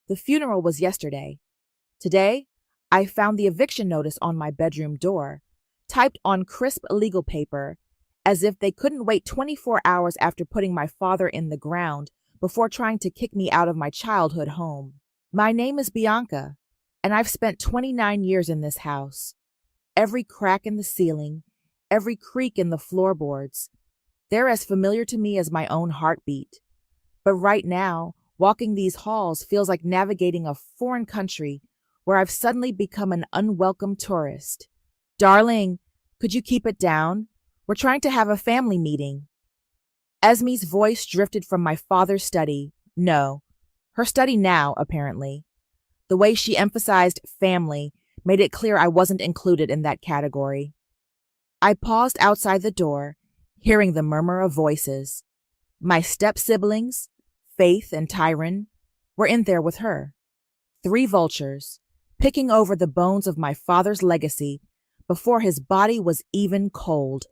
The funeral was yesterday. Today, I found the eviction notice on my bedroom door, typed on crisp legal paper, as if they couldn't wait 24 hours after putting my father in the ground before trying to kick me out of my childhood home. My name is Bianca, and I've spent 29 years in this house. Every crack in the ceiling, every creak in the floorboards, they're as familiar to me as my own heartbeat. But right now, walking these halls feels like navigating a foreign country where I've suddenly become an unwelcome tourist. Darling, could you keep it down? We're trying to have a family meeting. Esme's voice drifted from my father's study. No, her study now, apparently. The way she emphasized family made it clear I wasn't included in that category. I paused outside the door, hearing the murmur of voices. My step-siblings, Faith and Tyron, were in there with her. 3 vultures, picking over the bones of my father's legacy before his body was even cold.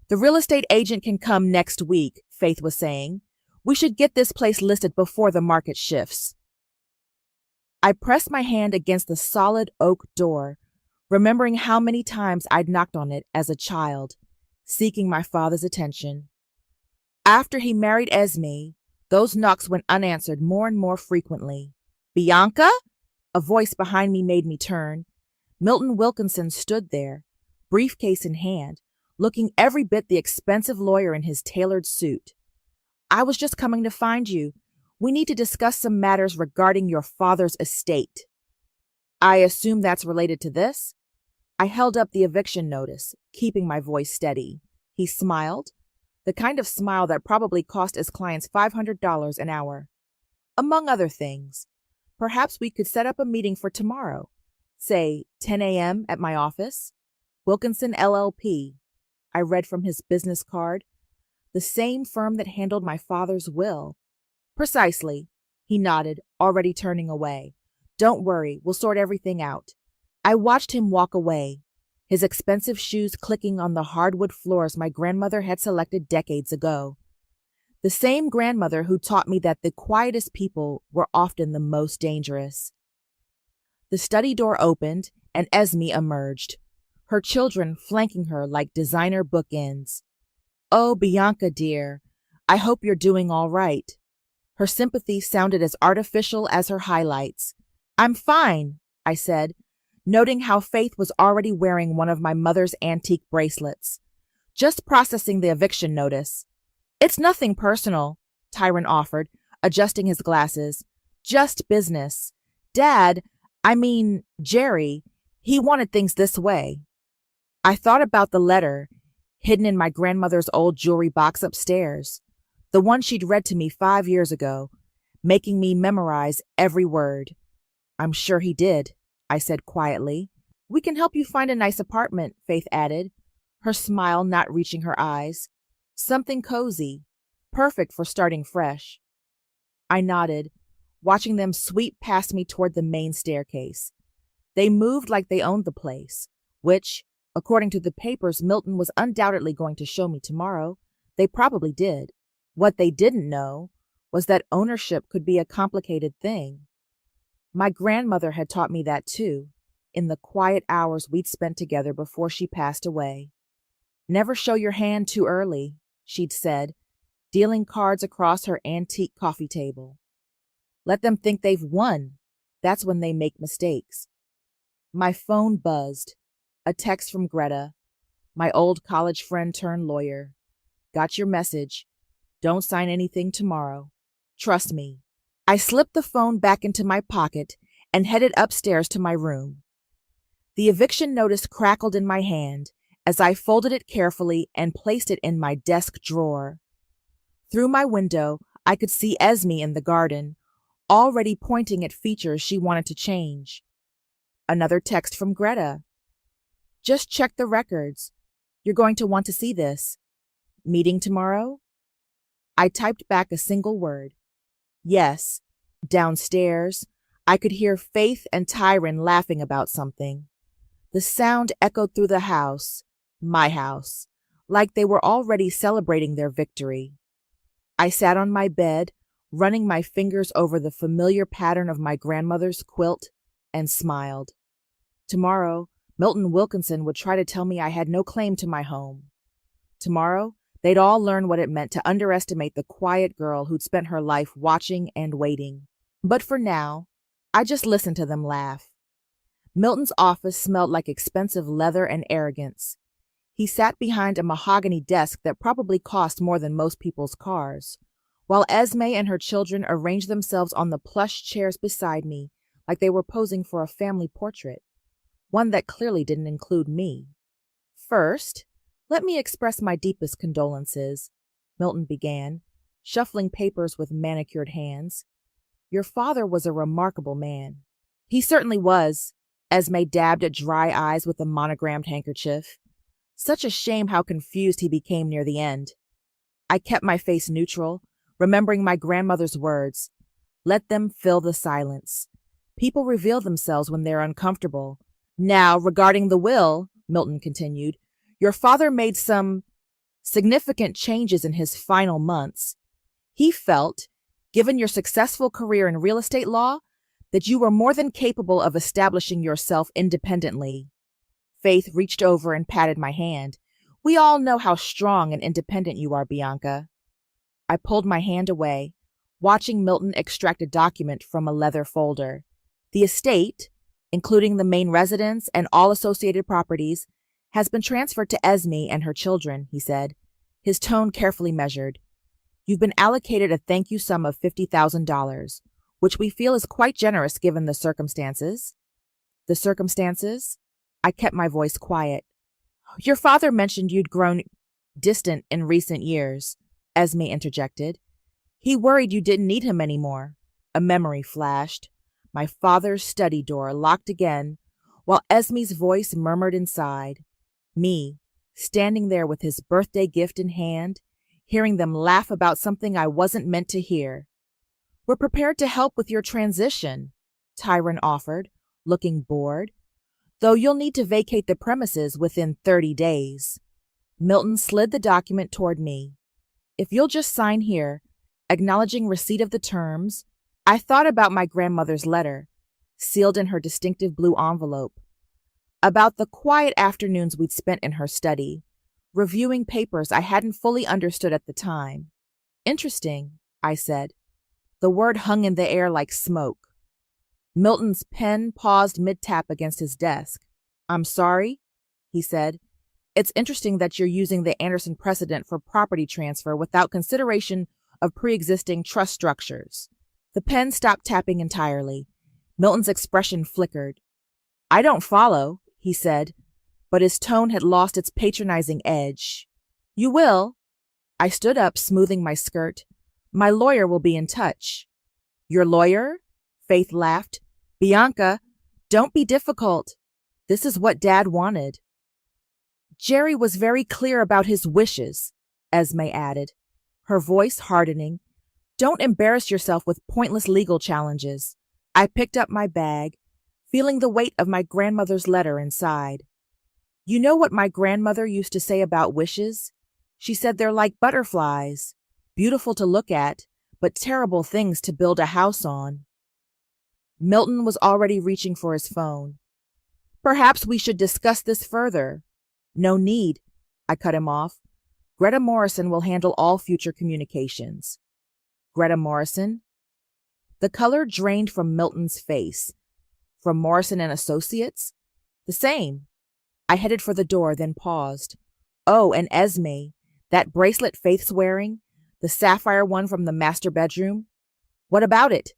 The real estate agent can come next week, Faith was saying. We should get this place listed before the market shifts. I pressed my hand against the solid oak door, remembering how many times I'd knocked on it as a child, seeking my father's attention. After he married Esme, those knocks went unanswered more and more frequently. Bianca? A voice behind me made me turn. Milton Wilkinson stood there, briefcase in hand, looking every bit the expensive lawyer in his tailored suit. I was just coming to find you. We need to discuss some matters regarding your father's estate. I assume that's related to this? I held up the eviction notice, keeping my voice steady. He smiled, the kind of smile that probably cost his clients $500 an hour. Among other things, perhaps we could set up a meeting for tomorrow, say 10 a.m. at my office. Wilkinson LLP. I read from his business card. The same firm that handled my father's will. Precisely. He nodded, already turning away. Don't worry, we'll sort everything out. I watched him walk away, his expensive shoes clicking on the hardwood floors my grandmother had selected decades ago. The same grandmother who taught me that the quietest people were often the most dangerous. The study door opened, and Esme emerged, her children flanking her like designer bookends. Oh, Bianca, dear, I hope you're doing all right. Her sympathy sounded as artificial as her highlights. I'm fine, I said, noting how Faith was already wearing one of my mother's antique bracelets. Just processing the eviction notice. It's nothing personal, Tyron offered, adjusting his glasses. Just business. Jerry, he wanted things this way. I thought about the letter, hidden in my grandmother's old jewelry box upstairs, the one she'd read to me 5 years ago, making me memorize every word. I'm sure he did, I said quietly. We can help you find a nice apartment, Faith added, her smile not reaching her eyes. Something cozy, perfect for starting fresh. I nodded, watching them sweep past me toward the main staircase. They moved like they owned the place, which, according to the papers Milton was undoubtedly going to show me tomorrow, they probably did. What they didn't know was that ownership could be a complicated thing. My grandmother had taught me that too, in the quiet hours we'd spent together before she passed away. Never show your hand too early, she'd said, dealing cards across her antique coffee table. Let them think they've won. That's when they make mistakes. My phone buzzed. A text from Greta, my old college friend turned lawyer. Got your message. Don't sign anything tomorrow. Trust me. I slipped the phone back into my pocket and headed upstairs to my room. The eviction notice crackled in my hand as I folded it carefully and placed it in my desk drawer. Through my window, I could see Esme in the garden, already pointing at features she wanted to change. Another text from Greta. Just check the records. You're going to want to see this. Meeting tomorrow? I typed back a single word. Yes. Downstairs, I could hear Faith and Tyron laughing about something. The sound echoed through the house, my house, like they were already celebrating their victory. I sat on my bed, running my fingers over the familiar pattern of my grandmother's quilt, and smiled. Tomorrow, Milton Wilkinson would try to tell me I had no claim to my home. Tomorrow, they'd all learn what it meant to underestimate the quiet girl who'd spent her life watching and waiting. But for now, I just listened to them laugh. Milton's office smelled like expensive leather and arrogance. He sat behind a mahogany desk that probably cost more than most people's cars, while Esme and her children arranged themselves on the plush chairs beside me like they were posing for a family portrait, one that clearly didn't include me. First, let me express my deepest condolences, Milton began, shuffling papers with manicured hands. Your father was a remarkable man. He certainly was, Esme dabbed at dry eyes with a monogrammed handkerchief. Such a shame how confused he became near the end. I kept my face neutral, remembering my grandmother's words. Let them fill the silence. People reveal themselves when they're uncomfortable. Now, regarding the will, Milton continued, your father made some significant changes in his final months. He felt, given your successful career in real estate law, that you were more than capable of establishing yourself independently. Faith reached over and patted my hand. We all know how strong and independent you are, Bianca. I pulled my hand away, watching Milton extract a document from a leather folder. The estate, including the main residence and all associated properties, has been transferred to Esme and her children, he said, his tone carefully measured. You've been allocated a thank you sum of $50,000, which we feel is quite generous given the circumstances. The circumstances? I kept my voice quiet. Your father mentioned you'd grown distant in recent years, Esme interjected. He worried you didn't need him anymore. A memory flashed. My father's study door locked again, while Esme's voice murmured inside. Me, standing there with his birthday gift in hand, hearing them laugh about something I wasn't meant to hear. We're prepared to help with your transition, Tyron offered, looking bored, though you'll need to vacate the premises within 30 days. Milton slid the document toward me. If you'll just sign here, acknowledging receipt of the terms. I thought about my grandmother's letter, sealed in her distinctive blue envelope, about the quiet afternoons we'd spent in her study, reviewing papers I hadn't fully understood at the time. Interesting, I said. The word hung in the air like smoke. Milton's pen paused mid-tap against his desk. I'm sorry, he said. It's interesting that you're using the Anderson precedent for property transfer without consideration of pre-existing trust structures. The pen stopped tapping entirely. Milton's expression flickered. I don't follow, he said, but his tone had lost its patronizing edge. You will. I stood up, smoothing my skirt. My lawyer will be in touch. Your lawyer? Faith laughed. Bianca, don't be difficult. This is what Dad wanted. Jerry was very clear about his wishes, Esme added, her voice hardening. Don't embarrass yourself with pointless legal challenges. I picked up my bag, feeling the weight of my grandmother's letter inside. You know what my grandmother used to say about wishes? She said they're like butterflies, beautiful to look at, but terrible things to build a house on. Milton was already reaching for his phone. Perhaps we should discuss this further. No need, I cut him off. Greta Morrison will handle all future communications. Greta Morrison? The color drained from Milton's face. From Morrison and Associates? The same. I headed for the door, then paused. Oh, and Esme, that bracelet Faith's wearing, the sapphire one from the master bedroom. What about it?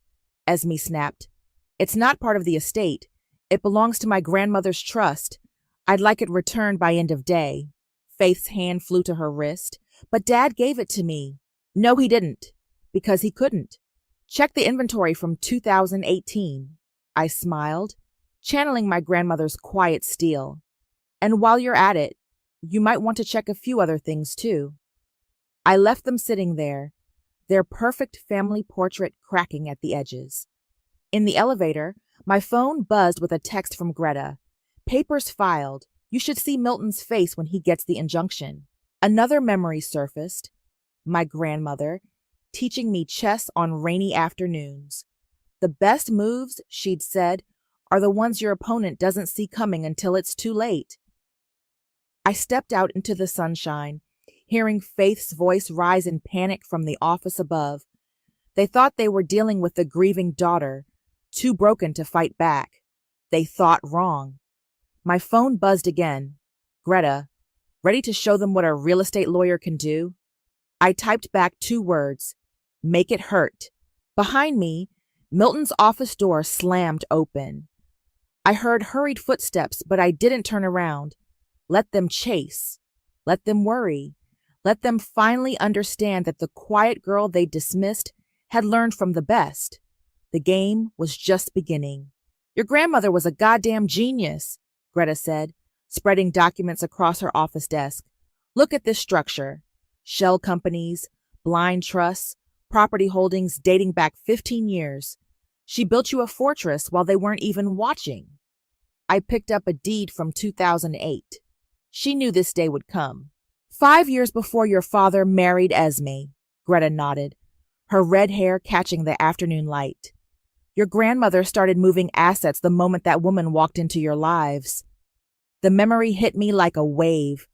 Esme snapped. It's not part of the estate. It belongs to my grandmother's trust. I'd like it returned by end of day. Faith's hand flew to her wrist. But Dad gave it to me. No, he didn't. Because he couldn't. Check the inventory from 2018. I smiled, channeling my grandmother's quiet steel. And while you're at it, you might want to check a few other things too. I left them sitting there, their perfect family portrait cracking at the edges. In the elevator, my phone buzzed with a text from Greta. Papers filed. You should see Milton's face when he gets the injunction. Another memory surfaced. My grandmother, teaching me chess on rainy afternoons. The best moves, she'd said, are the ones your opponent doesn't see coming until it's too late. I stepped out into the sunshine, hearing Faith's voice rise in panic from the office above. They thought they were dealing with a grieving daughter, too broken to fight back. They thought wrong. My phone buzzed again. Greta, ready to show them what a real estate lawyer can do? I typed back 2 words. Make it hurt. Behind me, Milton's office door slammed open. I heard hurried footsteps, but I didn't turn around. Let them chase. Let them worry. Let them finally understand that the quiet girl they dismissed had learned from the best. The game was just beginning. Your grandmother was a goddamn genius, Greta said, spreading documents across her office desk. Look at this structure. Shell companies, blind trusts, property holdings dating back 15 years. She built you a fortress while they weren't even watching. I picked up a deed from 2008. She knew this day would come. 5 years before your father married Esme, Greta nodded, her red hair catching the afternoon light. Your grandmother started moving assets the moment that woman walked into your lives. The memory hit me like a wave.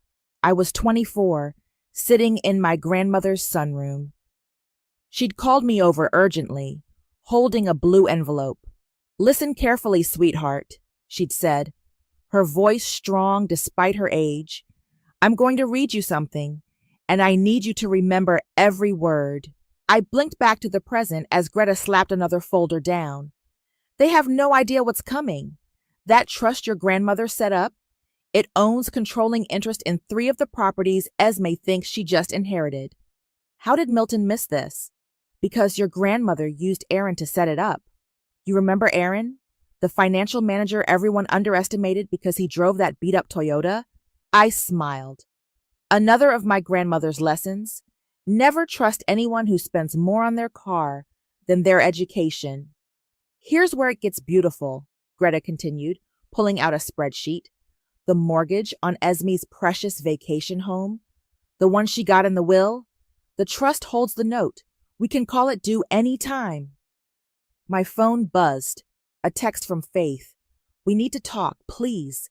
I was 24, sitting in my grandmother's sunroom. She'd called me over urgently, holding a blue envelope. Listen carefully, sweetheart, she'd said, her voice strong despite her age. I'm going to read you something, and I need you to remember every word. I blinked back to the present as Greta slapped another folder down. They have no idea what's coming. That trust your grandmother set up, it owns controlling interest in 3 of the properties Esme thinks she just inherited. How did Milton miss this? Because your grandmother used Aaron to set it up. You remember Aaron? The financial manager everyone underestimated because he drove that beat-up Toyota? I smiled. Another of my grandmother's lessons: never trust anyone who spends more on their car than their education. Here's where it gets beautiful, Greta continued, pulling out a spreadsheet. The mortgage on Esme's precious vacation home, the one she got in the will, the trust holds the note. We can call it due any time. My phone buzzed. A text from Faith. We need to talk, please.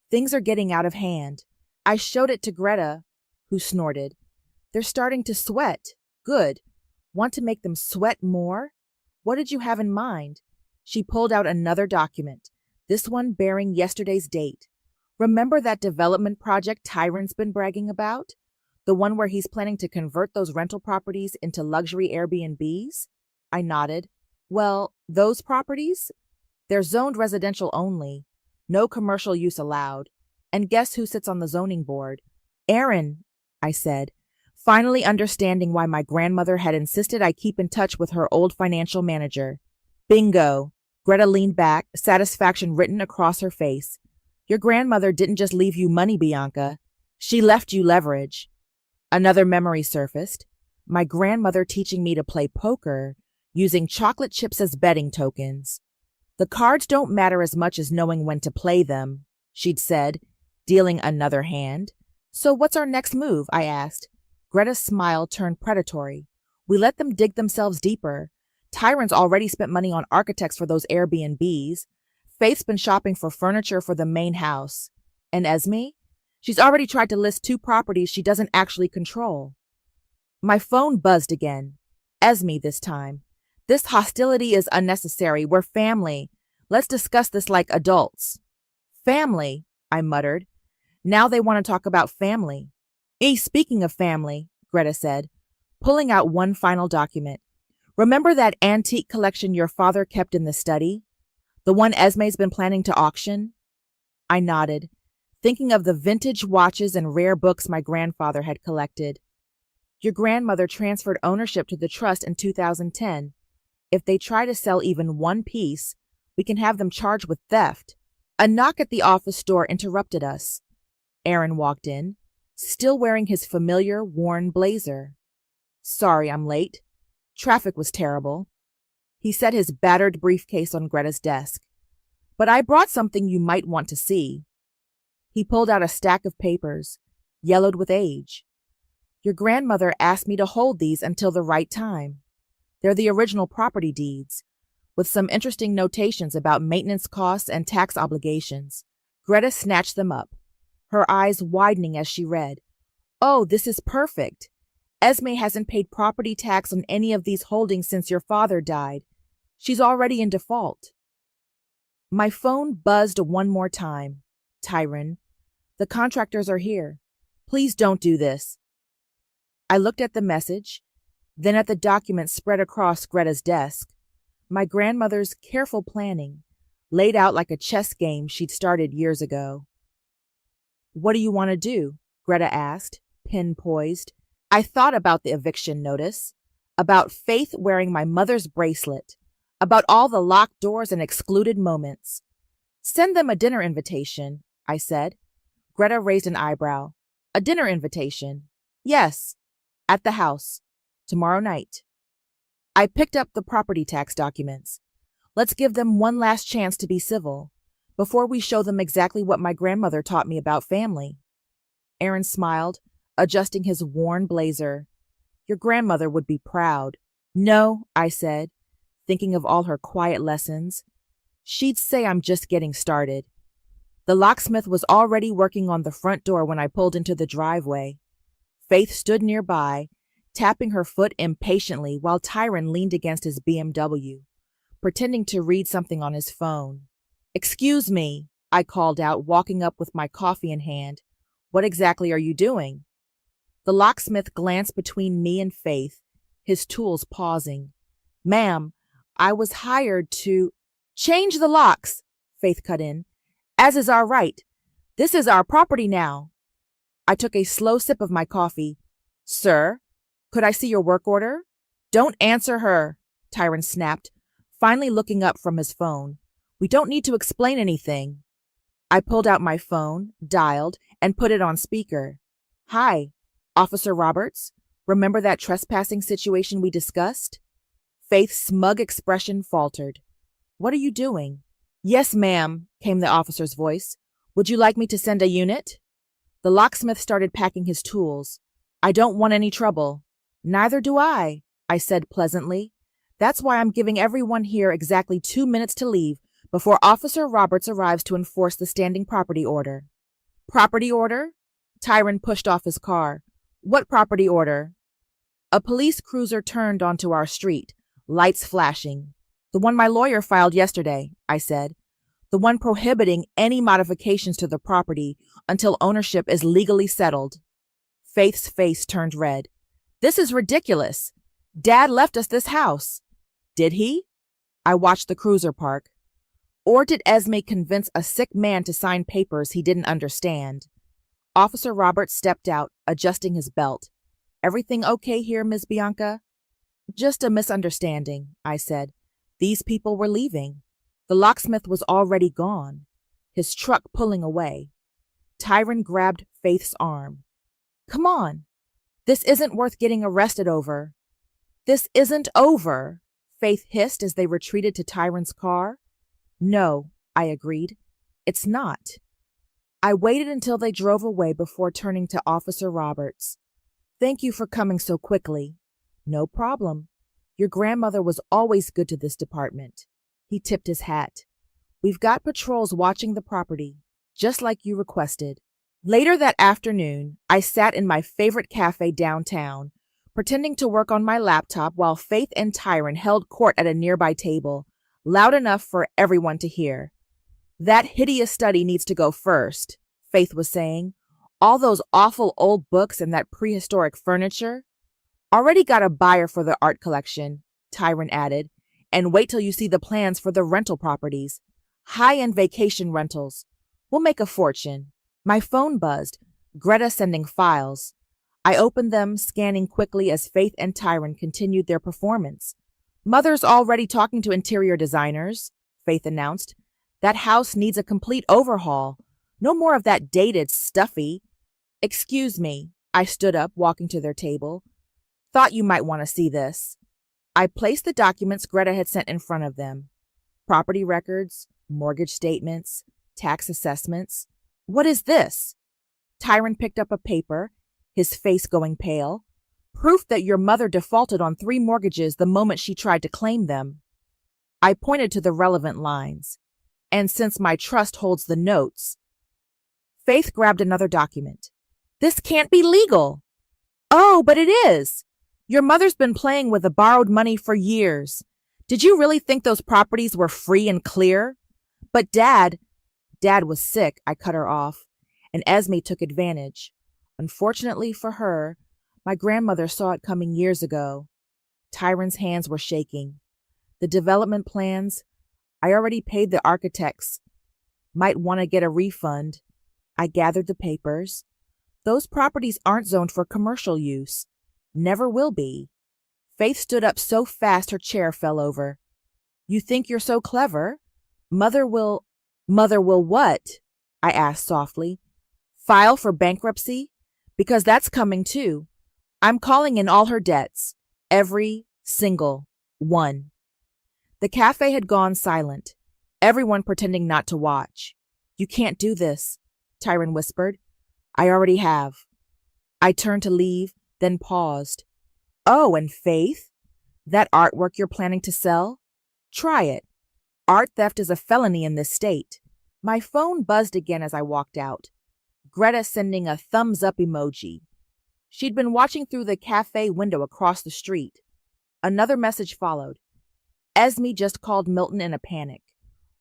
Things are getting out of hand. I showed it to Greta, who snorted. They're starting to sweat. Good. Want to make them sweat more? What did you have in mind? She pulled out another document, this one bearing yesterday's date. Remember that development project Tyron's been bragging about? The one where he's planning to convert those rental properties into luxury Airbnbs? I nodded. Well, those properties? They're zoned residential only. No commercial use allowed. And guess who sits on the zoning board? Aaron, I said, finally understanding why my grandmother had insisted I keep in touch with her old financial manager. Bingo. Greta leaned back, satisfaction written across her face. Your grandmother didn't just leave you money, Bianca. She left you leverage. Another memory surfaced. My grandmother teaching me to play poker, using chocolate chips as betting tokens. The cards don't matter as much as knowing when to play them, she'd said, dealing another hand. So what's our next move? I asked. Greta's smile turned predatory. We let them dig themselves deeper. Tyron's already spent money on architects for those Airbnbs. Faith's been shopping for furniture for the main house. And Esme? She's already tried to list 2 properties she doesn't actually control. My phone buzzed again. Esme this time. This hostility is unnecessary. We're family. Let's discuss this like adults. Family, I muttered. Now they want to talk about family. Speaking of family, Greta said, pulling out one final document. Remember that antique collection your father kept in the study? The one Esme's been planning to auction? I nodded, thinking of the vintage watches and rare books my grandfather had collected. Your grandmother transferred ownership to the trust in 2010. If they try to sell even one piece, we can have them charged with theft. A knock at the office door interrupted us. Aaron walked in, still wearing his familiar, worn blazer. Sorry I'm late. Traffic was terrible. He set his battered briefcase on Greta's desk. But I brought something you might want to see. He pulled out a stack of papers, yellowed with age. Your grandmother asked me to hold these until the right time. They're the original property deeds, with some interesting notations about maintenance costs and tax obligations. Greta snatched them up, her eyes widening as she read. Oh, this is perfect. Esme hasn't paid property tax on any of these holdings since your father died. She's already in default. My phone buzzed one more time. Tyron, the contractors are here. Please don't do this. I looked at the message, then at the document spread across Greta's desk. My grandmother's careful planning, laid out like a chess game she'd started years ago. What do you want to do? Greta asked, pen poised. I thought about the eviction notice, about Faith wearing my mother's bracelet, about all the locked doors and excluded moments. Send them a dinner invitation, I said. Greta raised an eyebrow. A dinner invitation? Yes, at the house, tomorrow night. I picked up the property tax documents. Let's give them one last chance to be civil, before we show them exactly what my grandmother taught me about family. Aaron smiled, adjusting his worn blazer. Your grandmother would be proud. No, I said, thinking of all her quiet lessons. She'd say I'm just getting started. The locksmith was already working on the front door when I pulled into the driveway. Faith stood nearby, tapping her foot impatiently while Tyron leaned against his BMW, pretending to read something on his phone. Excuse me, I called out, walking up with my coffee in hand. What exactly are you doing? The locksmith glanced between me and Faith, his tools pausing. Ma'am, I was hired to— Change the locks, Faith cut in, as is our right. This is our property now. I took a slow sip of my coffee. Sir, could I see your work order? Don't answer her, Tyron snapped, finally looking up from his phone. We don't need to explain anything. I pulled out my phone, dialed, and put it on speaker. Hi, Officer Roberts. Remember that trespassing situation we discussed? Faith's smug expression faltered. What are you doing? Yes, ma'am, came the officer's voice. Would you like me to send a unit? The locksmith started packing his tools. I don't want any trouble. Neither do I said pleasantly. That's why I'm giving everyone here exactly 2 minutes to leave before Officer Roberts arrives to enforce the standing property order. Property order? Tyron pushed off his car. What property order? A police cruiser turned onto our street, lights flashing. The one my lawyer filed yesterday, I said. The one prohibiting any modifications to the property until ownership is legally settled. Faith's face turned red. This is ridiculous. Dad left us this house. Did he? I watched the cruiser park. Or did Esme convince a sick man to sign papers he didn't understand? Officer Roberts stepped out, adjusting his belt. Everything okay here, Miss Bianca? Just a misunderstanding, I said. These people were leaving. The locksmith was already gone, his truck pulling away. Tyron grabbed Faith's arm. Come on. This isn't worth getting arrested over. This isn't over, Faith hissed as they retreated to Tyron's car. No, I agreed. It's not. I waited until they drove away before turning to Officer Roberts. Thank you for coming so quickly. No problem. Your grandmother was always good to this department. He tipped his hat. We've got patrols watching the property, just like you requested. Later that afternoon, I sat in my favorite cafe downtown, pretending to work on my laptop while Faith and Tyron held court at a nearby table, loud enough for everyone to hear. That hideous study needs to go first, Faith was saying. All those awful old books and that prehistoric furniture. Already got a buyer for the art collection, Tyron added, and wait till you see the plans for the rental properties. High-end vacation rentals. We'll make a fortune. My phone buzzed, Greta sending files. I opened them, scanning quickly as Faith and Tyron continued their performance. Mother's already talking to interior designers, Faith announced. That house needs a complete overhaul. No more of that dated, stuffy. Excuse me. I stood up, walking to their table. Thought you might want to see this. I placed the documents Greta had sent in front of them. Property records, mortgage statements, tax assessments. What is this? Tyron picked up a paper, his face going pale. Proof that your mother defaulted on 3 mortgages the moment she tried to claim them. I pointed to the relevant lines. And since my trust holds the notes. Faith grabbed another document. This can't be legal. Oh, but it is. Your mother's been playing with the borrowed money for years. Did you really think those properties were free and clear? But Dad was sick, I cut her off, and Esme took advantage. Unfortunately for her, my grandmother saw it coming years ago. Tyron's hands were shaking. The development plans, I already paid the architects. Might want to get a refund. I gathered the papers. Those properties aren't zoned for commercial use. Never will be. Faith stood up so fast her chair fell over. You think you're so clever? Mother will what? I asked softly. File for bankruptcy? Because that's coming too. I'm calling in all her debts. Every single one. The cafe had gone silent, everyone pretending not to watch. You can't do this, Tyron whispered. I already have. I turned to leave, then paused. Oh, and Faith? That artwork you're planning to sell? Try it. Art theft is a felony in this state. My phone buzzed again as I walked out. Greta sending a thumbs up emoji. She'd been watching through the cafe window across the street. Another message followed. Esme just called Milton in a panic.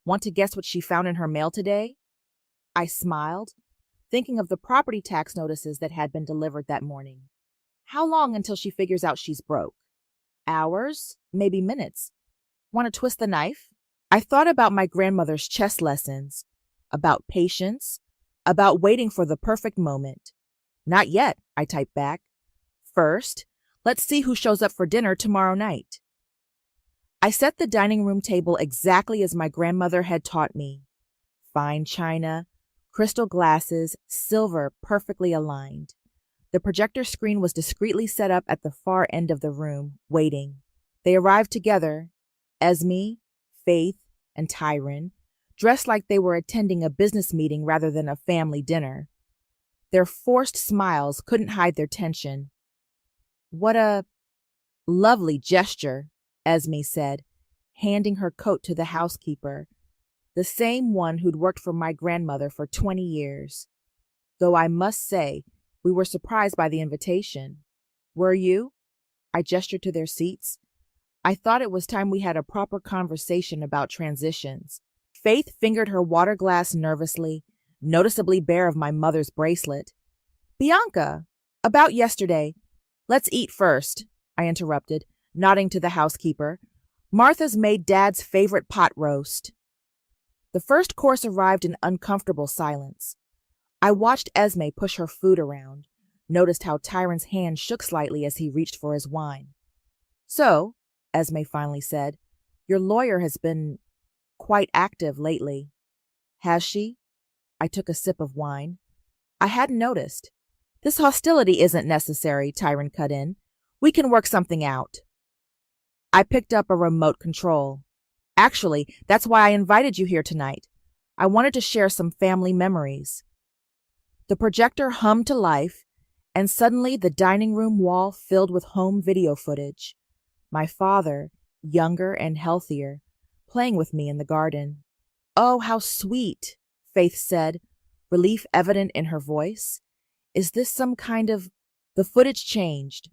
Want to guess what she found in her mail today? I smiled, thinking of the property tax notices that had been delivered that morning. How long until she figures out she's broke? Hours? Maybe minutes. Want to twist the knife? I thought about my grandmother's chess lessons, about patience, about waiting for the perfect moment. Not yet, I typed back. First, let's see who shows up for dinner tomorrow night. I set the dining room table exactly as my grandmother had taught me. Fine china, crystal glasses, silver perfectly aligned. The projector screen was discreetly set up at the far end of the room, waiting. They arrived together, Esme, Faith, and Tyron, dressed like they were attending a business meeting rather than a family dinner. Their forced smiles couldn't hide their tension. What a lovely gesture, Esme said, handing her coat to the housekeeper, the same one who'd worked for my grandmother for 20 years. Though I must say, we were surprised by the invitation. Were you? I gestured to their seats. I thought it was time we had a proper conversation about transitions. Faith fingered her water glass nervously, noticeably bare of my mother's bracelet. Bianca, about yesterday. Let's eat first, I interrupted, nodding to the housekeeper. Martha's made Dad's favorite pot roast. The first course arrived in uncomfortable silence. I watched Esme push her food around, noticed how Tyron's hand shook slightly as he reached for his wine. So, Esme finally said, your lawyer has been quite active lately. Has she? I took a sip of wine. I hadn't noticed. This hostility isn't necessary, Tyron cut in. We can work something out. I picked up a remote control. Actually, that's why I invited you here tonight. I wanted to share some family memories. The projector hummed to life, and suddenly the dining room wall filled with home video footage. My father, younger and healthier, playing with me in the garden. Oh, how sweet, Faith said, relief evident in her voice. Is this some kind of... The footage changed.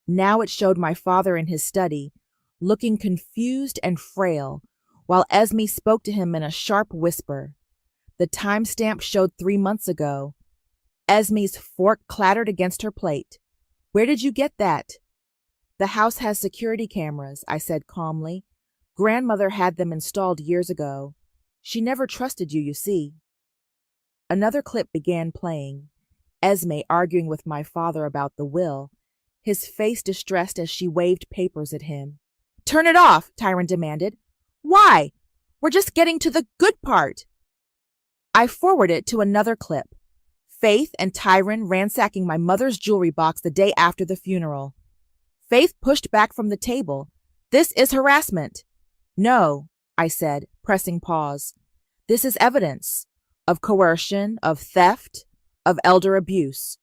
Now it showed my father in his study, looking confused and frail, while Esme spoke to him in a sharp whisper. The timestamp showed 3 months ago. Esme's fork clattered against her plate. Where did you get that? The house has security cameras, I said calmly. Grandmother had them installed years ago. She never trusted you, you see. Another clip began playing. Esme arguing with my father about the will, his face distressed as she waved papers at him. Turn it off, Tyron demanded. Why? We're just getting to the good part. I forwarded to another clip. Faith and Tyron ransacking my mother's jewelry box the day after the funeral. Faith pushed back from the table. This is harassment. No, I said, pressing pause. This is evidence of coercion, of theft, of elder abuse.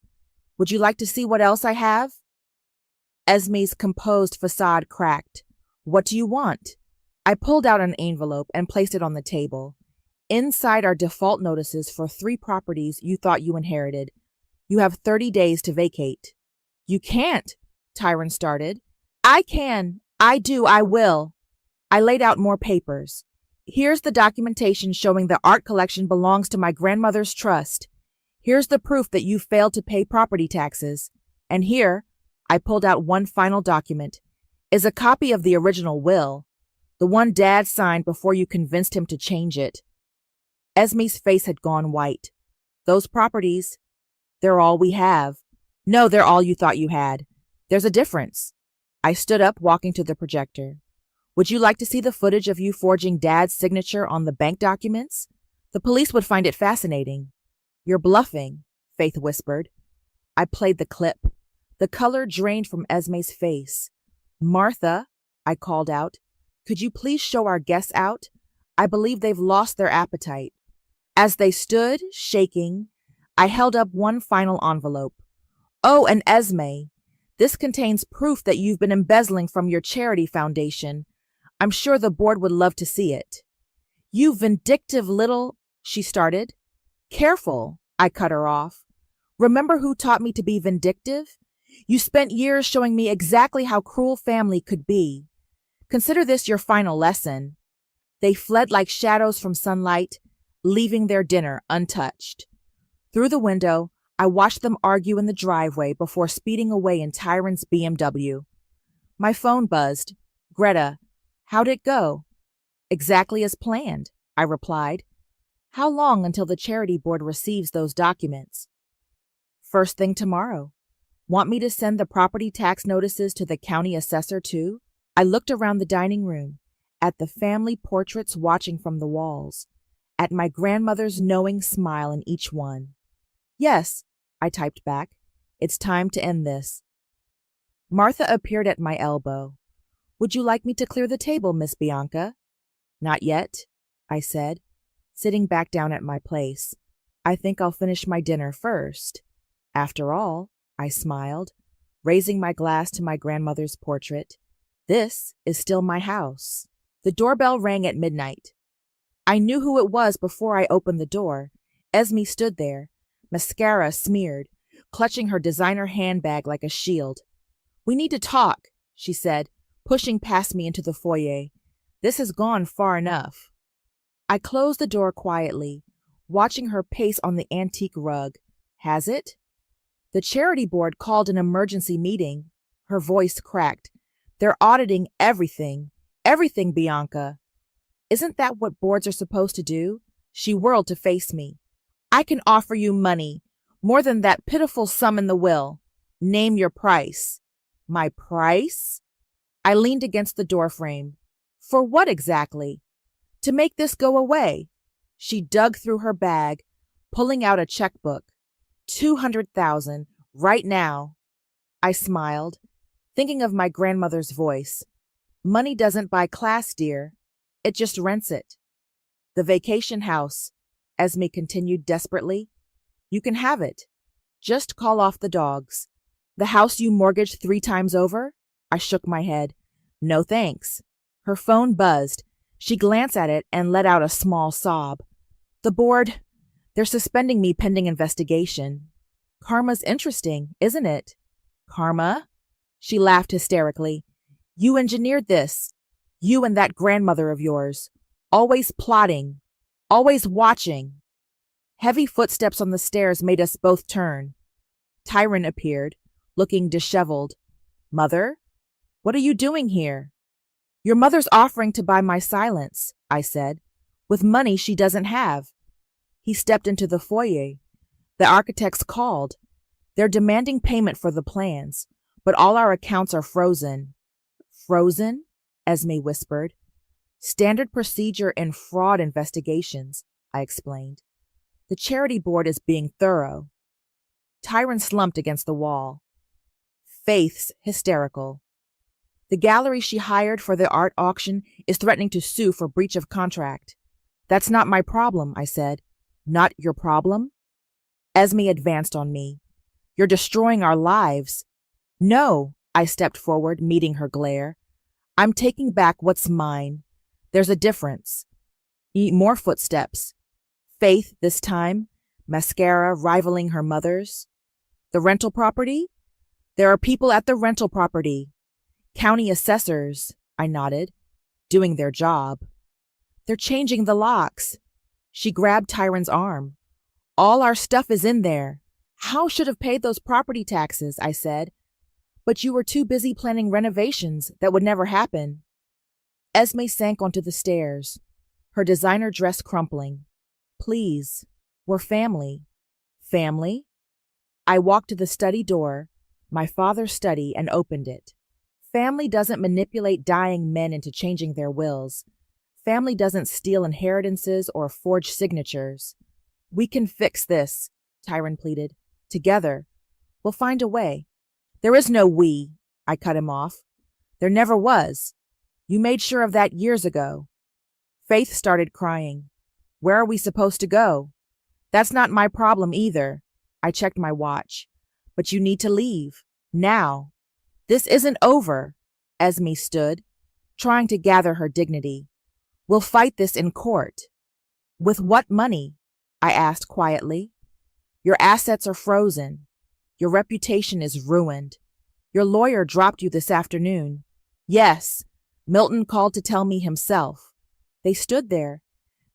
Would you like to see what else I have? Esme's composed facade cracked. What do you want? I pulled out an envelope and placed it on the table. Inside are default notices for 3 properties you thought you inherited. You have 30 days to vacate. You can't, Tyron started. I can. I do. I will. I laid out more papers. Here's the documentation showing the art collection belongs to my grandmother's trust. Here's the proof that you failed to pay property taxes. And here, I pulled out one final document, is a copy of the original will, the one Dad signed before you convinced him to change it. Esme's face had gone white. Those properties, they're all we have. No, they're all you thought you had. There's a difference. I stood up, walking to the projector. Would you like to see the footage of you forging Dad's signature on the bank documents? The police would find it fascinating. You're bluffing, Faith whispered. I played the clip. The color drained from Esme's face. Martha, I called out, could you please show our guests out? I believe they've lost their appetite. As they stood, shaking, I held up one final envelope. Oh, and Esme, this contains proof that you've been embezzling from your charity foundation. I'm sure the board would love to see it. You vindictive little, she started. Careful, I cut her off. Remember who taught me to be vindictive? You spent years showing me exactly how cruel family could be. Consider this your final lesson. They fled like shadows from sunlight, leaving their dinner untouched. Through the window, I watched them argue in the driveway before speeding away in Tyron's BMW. My phone buzzed. Greta, how'd it go? Exactly as planned, I replied. How long until the charity board receives those documents? First thing tomorrow. Want me to send the property tax notices to the county assessor too? I looked around the dining room, at the family portraits watching from the walls, at my grandmother's knowing smile in each one. Yes, I typed back. It's time to end this. Martha appeared at my elbow. Would you like me to clear the table, Miss Bianca? Not yet, I said, sitting back down at my place. I think I'll finish my dinner first. After all, I smiled, raising my glass to my grandmother's portrait. This is still my house. The doorbell rang at midnight. I knew who it was before I opened the door. Esme stood there, mascara smeared, clutching her designer handbag like a shield. We need to talk, she said, pushing past me into the foyer. This has gone far enough. I closed the door quietly, watching her pace on the antique rug. Has it? The charity board called an emergency meeting. Her voice cracked. They're auditing everything. Everything, Bianca. Isn't that what boards are supposed to do? She whirled to face me. I can offer you money, more than that pitiful sum in the will. Name your price. My price? I leaned against the doorframe. For what exactly? To make this go away. She dug through her bag, pulling out a checkbook. 200,000 right now. I smiled, thinking of my grandmother's voice. Money doesn't buy class, dear. It just rents it. The vacation house, Esme continued desperately. You can have it. Just call off the dogs. The house you mortgaged 3 times over? I shook my head. No thanks. Her phone buzzed. She glanced at it and let out a small sob. The board, they're suspending me pending investigation. Karma's interesting, isn't it? Karma? She laughed hysterically. You engineered this. You and that grandmother of yours. Always plotting. Always watching. Heavy footsteps on the stairs made us both turn. Tyron appeared, looking disheveled. Mother? What are you doing here? Your mother's offering to buy my silence, I said, with money she doesn't have. He stepped into the foyer. The architects called. They're demanding payment for the plans, but all our accounts are frozen. Frozen? Esme whispered. Standard procedure in fraud investigations, I explained. The charity board is being thorough. Tyron slumped against the wall. Faith's hysterical. The gallery she hired for the art auction is threatening to sue for breach of contract. That's not my problem, I said. Not your problem? Esme advanced on me. You're destroying our lives. No, I stepped forward, meeting her glare. I'm taking back what's mine. There's a difference. More footsteps. Faith this time, mascara rivaling her mother's. The rental property? There are people at the rental property. County assessors, I nodded, doing their job. They're changing the locks. She grabbed Tyron's arm. All our stuff is in there. House should have paid those property taxes, I said. But you were too busy planning renovations that would never happen. Esme sank onto the stairs, her designer dress crumpling. Please, we're family. Family? I walked to the study door, my father's study, and opened it. Family doesn't manipulate dying men into changing their wills. Family doesn't steal inheritances or forge signatures. We can fix this, Tyron pleaded. Together. We'll find a way. There is no we, I cut him off. There never was. You made sure of that years ago. Faith started crying. Where are we supposed to go? That's not my problem either. I checked my watch. But you need to leave. Now. This isn't over. Esme stood, trying to gather her dignity. We'll fight this in court. With what money? I asked quietly. Your assets are frozen. Your reputation is ruined. Your lawyer dropped you this afternoon. Yes, Milton called to tell me himself. They stood there,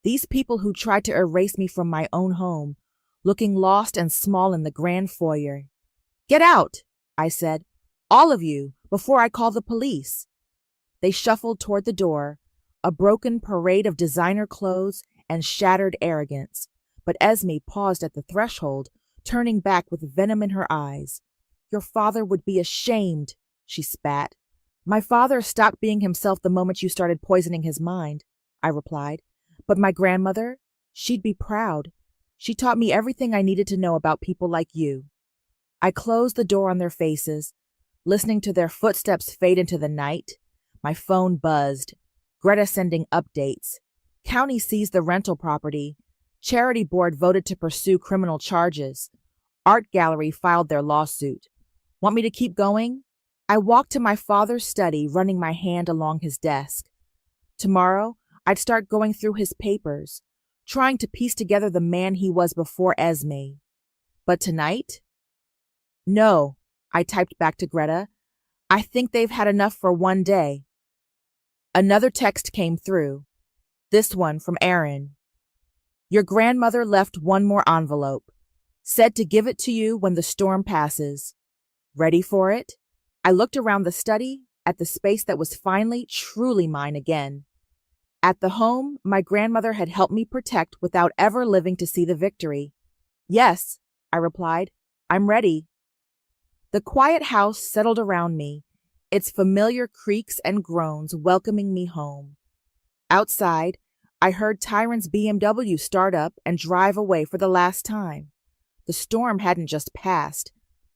these people who tried to erase me from my own home, looking lost and small in the grand foyer. Get out, I said, all of you, before I call the police. They shuffled toward the door, a broken parade of designer clothes and shattered arrogance. But Esme paused at the threshold, turning back with venom in her eyes. Your father would be ashamed, she spat. My father stopped being himself the moment you started poisoning his mind, I replied. But my grandmother, she'd be proud. She taught me everything I needed to know about people like you. I closed the door on their faces, listening to their footsteps fade into the night. My phone buzzed. Greta sending updates. County seized the rental property. Charity board voted to pursue criminal charges. Art gallery filed their lawsuit. Want me to keep going? I walked to my father's study, running my hand along his desk. Tomorrow, I'd start going through his papers, trying to piece together the man he was before Esme. But tonight? No, I typed back to Greta. I think they've had enough for one day. Another text came through. This one from Aaron. Your grandmother left one more envelope. Said to give it to you when the storm passes. Ready for it? I looked around the study at the space that was finally truly mine again. At the home my grandmother had helped me protect without ever living to see the victory. Yes, I replied. I'm ready. The quiet house settled around me, its familiar creaks and groans welcoming me home. Outside, I heard Tyron's BMW start up and drive away for the last time. The storm hadn't just passed.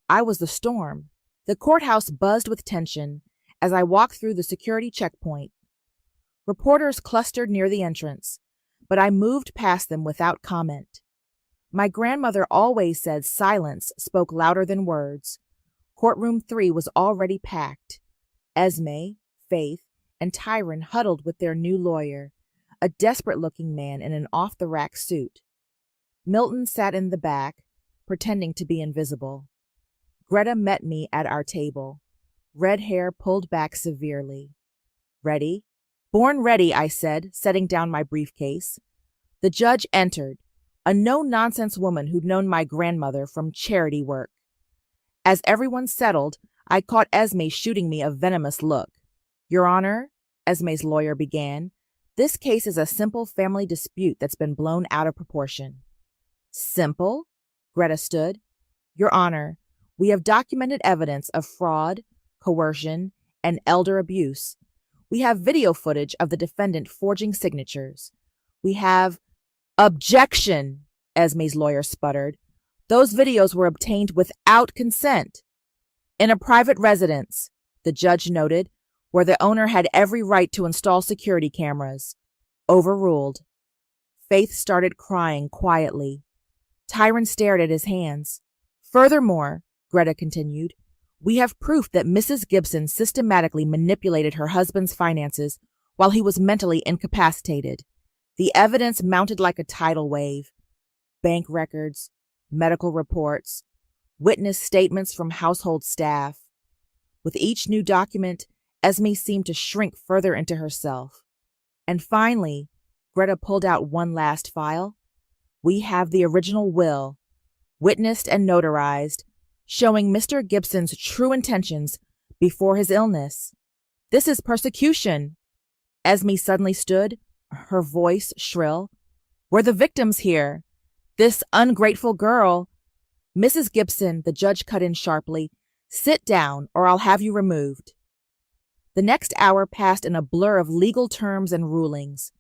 I was the storm. The courthouse buzzed with tension as I walked through the security checkpoint. Reporters clustered near the entrance, but I moved past them without comment. My grandmother always said silence spoke louder than words. Courtroom 3 was already packed. Esme, Faith, and Tyron huddled with their new lawyer, a desperate-looking man in an off-the-rack suit. Milton sat in the back, pretending to be invisible. Greta met me at our table, red hair pulled back severely. Ready? Born ready, I said, setting down my briefcase. The judge entered, a no-nonsense woman who'd known my grandmother from charity work. As everyone settled, I caught Esme shooting me a venomous look. Your Honor, Esme's lawyer began, this case is a simple family dispute that's been blown out of proportion. Simple? Greta stood. Your Honor, we have documented evidence of fraud, coercion, and elder abuse. We have video footage of the defendant forging signatures. We have— Objection, Esme's lawyer sputtered. Those videos were obtained without consent. In a private residence, the judge noted, where the owner had every right to install security cameras. Overruled. Faith started crying quietly. Tyron stared at his hands. Furthermore, Greta continued. We have proof that Mrs. Gibson systematically manipulated her husband's finances while he was mentally incapacitated. The evidence mounted like a tidal wave. Bank records, medical reports, witness statements from household staff. With each new document, Esme seemed to shrink further into herself. And finally, Greta pulled out one last file. We have the original will, witnessed and notarized, showing Mr. Gibson's true intentions before his illness. This is persecution. Esme suddenly stood, her voice shrill. We're the victims here. This ungrateful girl. Mrs. Gibson, the judge cut in sharply. Sit down, or I'll have you removed. The next hour passed in a blur of legal terms and rulings.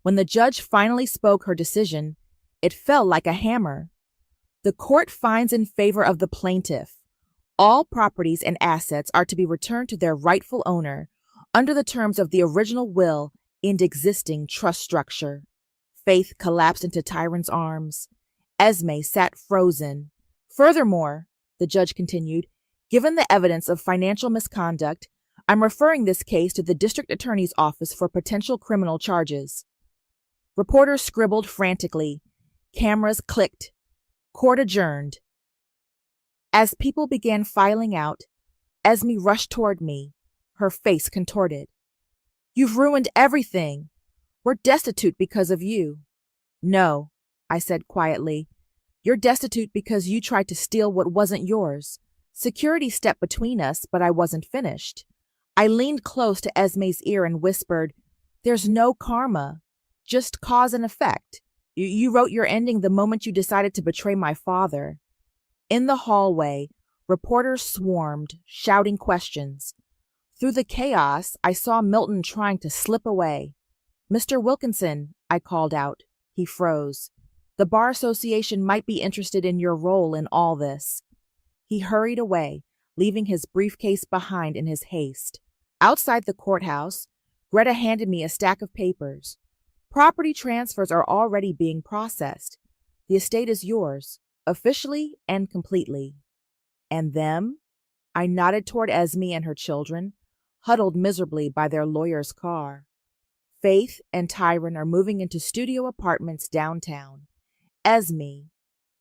When the judge finally spoke her decision, it fell like a hammer. The court finds in favor of the plaintiff. All properties and assets are to be returned to their rightful owner under the terms of the original will and existing trust structure. Faith collapsed into Tyron's arms. Esme sat frozen. Furthermore, the judge continued, given the evidence of financial misconduct, I'm referring this case to the district attorney's office for potential criminal charges. Reporters scribbled frantically. Cameras clicked. Court adjourned. As people began filing out, Esme rushed toward me, her face contorted. You've ruined everything. We're destitute because of you. No, I said quietly. You're destitute because you tried to steal what wasn't yours. Security stepped between us, but I wasn't finished. I leaned close to Esme's ear and whispered, There's no karma, just cause and effect. You wrote your ending the moment you decided to betray my father. In the hallway, reporters swarmed, shouting questions. Through the chaos, I saw Milton trying to slip away. Mr. Wilkinson, I called out. He froze. The Bar Association might be interested in your role in all this. He hurried away, leaving his briefcase behind in his haste. Outside the courthouse, Greta handed me a stack of papers. Property transfers are already being processed. The estate is yours, officially and completely. And them? I nodded toward Esme and her children, huddled miserably by their lawyer's car. Faith and Tyron are moving into studio apartments downtown. Esme,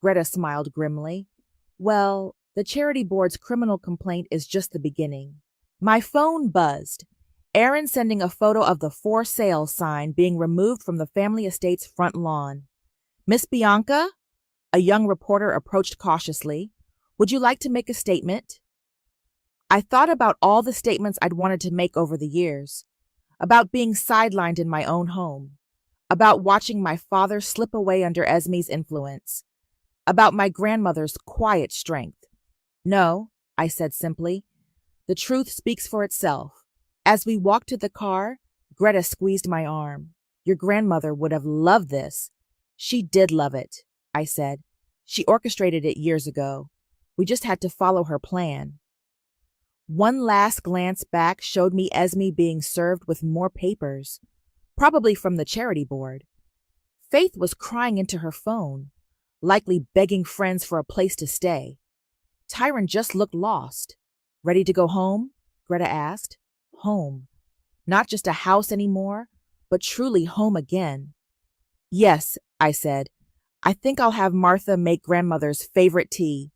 Greta smiled grimly. Well, the charity board's criminal complaint is just the beginning. My phone buzzed. Aaron sending a photo of the for sale sign being removed from the family estate's front lawn. Miss Bianca? A young reporter approached cautiously. Would you like to make a statement? I thought about all the statements I'd wanted to make over the years. About being sidelined in my own home. About watching my father slip away under Esme's influence. About my grandmother's quiet strength. No, I said simply. The truth speaks for itself. As we walked to the car, Greta squeezed my arm. Your grandmother would have loved this. She did love it, I said. She orchestrated it years ago. We just had to follow her plan. One last glance back showed me Esme being served with more papers, probably from the charity board. Faith was crying into her phone, likely begging friends for a place to stay. Tyron just looked lost. Ready to go home? Greta asked. Home. Not just a house anymore, but truly home again. Yes, I said. I think I'll have Martha make grandmother's favorite tea.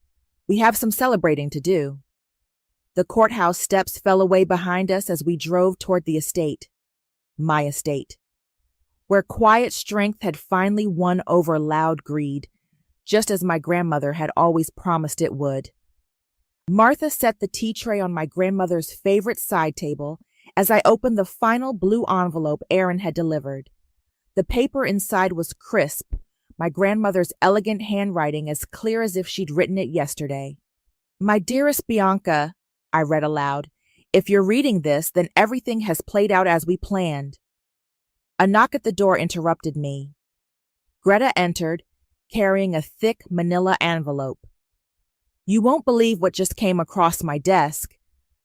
We have some celebrating to do. The courthouse steps fell away behind us as we drove toward the estate. My estate. Where quiet strength had finally won over loud greed, just as my grandmother had always promised it would. Martha set the tea tray on my grandmother's favorite side table as I opened the final blue envelope Aaron had delivered. The paper inside was crisp, my grandmother's elegant handwriting as clear as if she'd written it yesterday. My dearest Bianca, I read aloud, if you're reading this, then everything has played out as we planned. A knock at the door interrupted me. Greta entered, carrying a thick manila envelope. You won't believe what just came across my desk.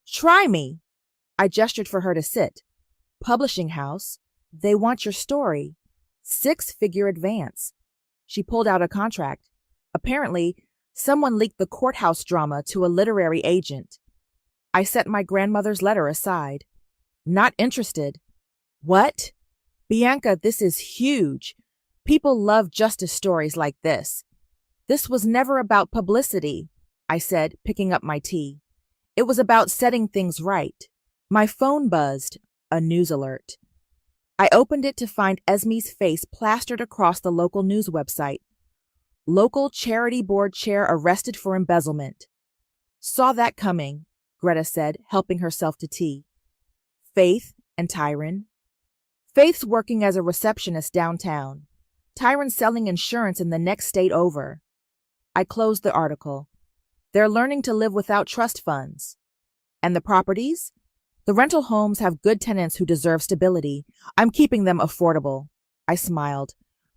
Try me. I gestured for her to sit. Publishing house. They want your story. 6-figure advance. She pulled out a contract. Apparently, Someone leaked the courthouse drama to a literary agent. I set my grandmother's letter aside. Not interested. What? Bianca, this is huge. People love justice stories like this. This was never about publicity, I said, picking up my tea. It was about setting things right. My phone buzzed, a news alert. I opened it to find Esme's face plastered across the local news website. Local charity board chair arrested for embezzlement. Saw that coming, Greta said, helping herself to tea. Faith and Tyron. Faith's working as a receptionist downtown. Tyron's selling insurance in the next state over. I closed the article. They're learning to live without trust funds. And the properties? The rental homes have good tenants who deserve stability. I'm keeping them affordable. I smiled.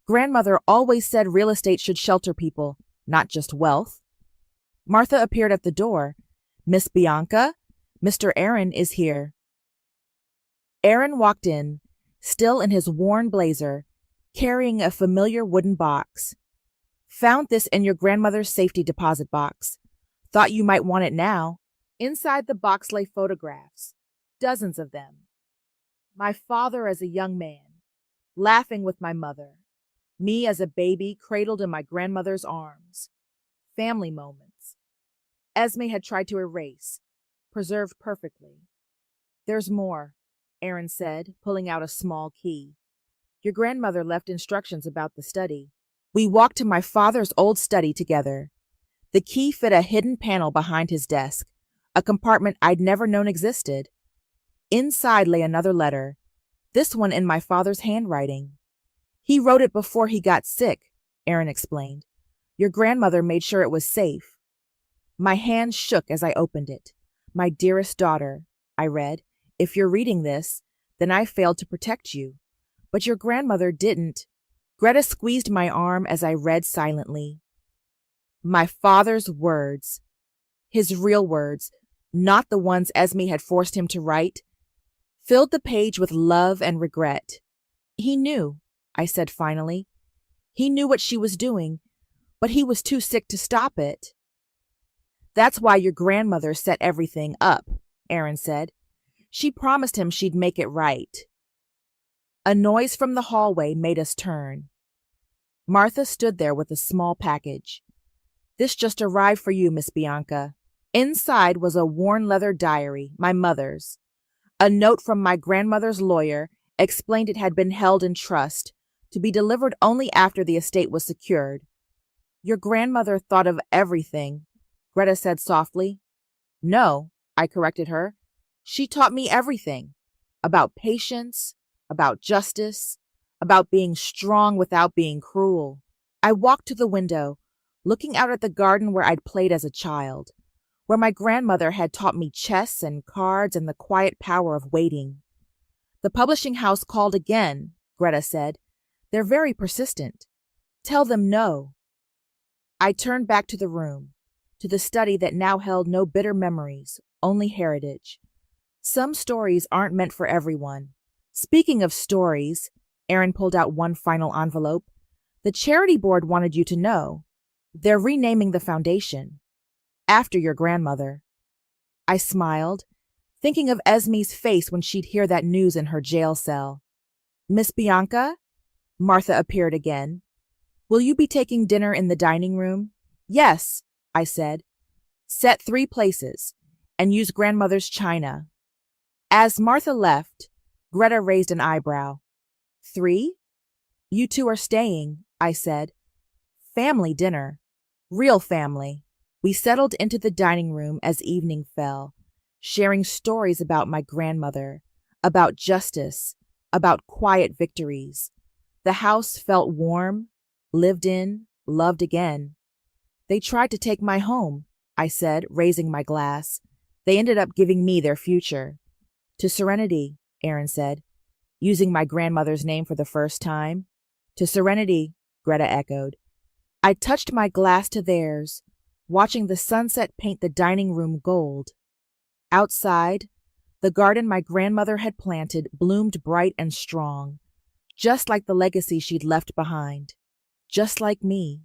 Grandmother always said real estate should shelter people, not just wealth. Martha appeared at the door. Miss Bianca, Mr. Aaron is here. Aaron walked in, still in his worn blazer, carrying a familiar wooden box. Found this in your grandmother's safety deposit box. Thought you might want it now. Inside the box lay photographs, dozens of them. My father as a young man, laughing with my mother. Me as a baby cradled in my grandmother's arms. Family moments. Esme had tried to erase, preserved perfectly. There's more, Aaron said, pulling out a small key. Your grandmother left instructions about the study. We walked to my father's old study together. The key fit a hidden panel behind his desk, a compartment I'd never known existed. Inside lay another letter, this one in my father's handwriting. He wrote it before he got sick, Aaron explained. Your grandmother made sure it was safe. My hand shook as I opened it. My dearest daughter, I read, if you're reading this, then I failed to protect you. But your grandmother didn't. Greta squeezed my arm as I read silently. My father's words. His real words, not the ones Esme had forced him to write, filled the page with love and regret. He knew, I said finally. He knew what she was doing, but he was too sick to stop it. That's why your grandmother set everything up, Aaron said. She promised him she'd make it right. A noise from the hallway made us turn. Martha stood there with a small package. This just arrived for you, Miss Bianca. Inside was a worn leather diary, my mother's. A note from my grandmother's lawyer explained it had been held in trust, to be delivered only after the estate was secured. Your grandmother thought of everything, Greta said softly. No, I corrected her. She taught me everything. About patience, about justice, about being strong without being cruel. I walked to the window, looking out at the garden where I'd played as a child, where my grandmother had taught me chess and cards and the quiet power of waiting. The publishing house called again, Greta said. They're very persistent. Tell them no. I turned back to the room, to the study that now held no bitter memories, only heritage. Some stories aren't meant for everyone. Speaking of stories, Aaron pulled out one final envelope. The charity board wanted you to know. They're renaming the foundation. After your grandmother. I smiled, thinking of Esme's face when she'd hear that news in her jail cell. Miss Bianca? Martha appeared again. Will you be taking dinner in the dining room? Yes, I said. Set 3 places, and use grandmother's china. As Martha left, Greta raised an eyebrow. 3? You 2 are staying, I said. Family dinner. Real family. We settled into the dining room as evening fell, sharing stories about my grandmother, about justice, about quiet victories. The house felt warm, lived in, loved again. They tried to take my home, I said, raising my glass. They ended up giving me their future. To serenity, Aaron said, using my grandmother's name for the first time. To serenity, Greta echoed. I touched my glass to theirs, watching the sunset paint the dining room gold. Outside, the garden my grandmother had planted bloomed bright and strong, just like the legacy she'd left behind, just like me.